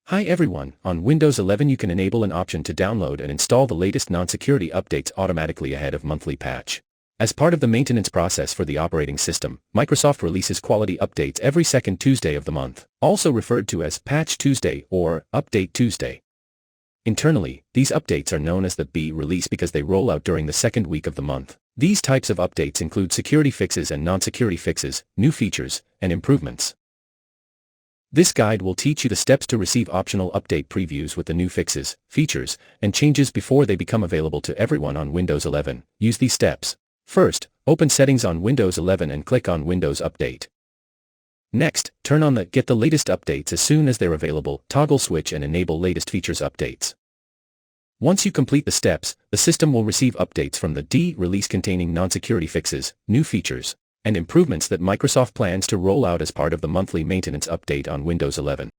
Hi everyone, on Windows 11 you can enable an option to download and install the latest non-security updates automatically ahead of monthly patch. As part of the maintenance process for the operating system, Microsoft releases quality updates every second Tuesday of the month, also referred to as Patch Tuesday or Update Tuesday. Internally, these updates are known as the B release because they roll out during the second week of the month. These types of updates include security fixes and non-security fixes, new features, and improvements. This guide will teach you the steps to receive optional update previews with the new fixes, features, and changes before they become available to everyone on Windows 11. Use these steps. First, open Settings on Windows 11 and click on Windows Update. Next, turn on the Get the latest updates as soon as they're available toggle switch and enable latest features updates. Once you complete the steps, the system will receive updates from the D release containing non-security fixes, new features, and improvements that Microsoft plans to roll out as part of the monthly maintenance update on Windows 11.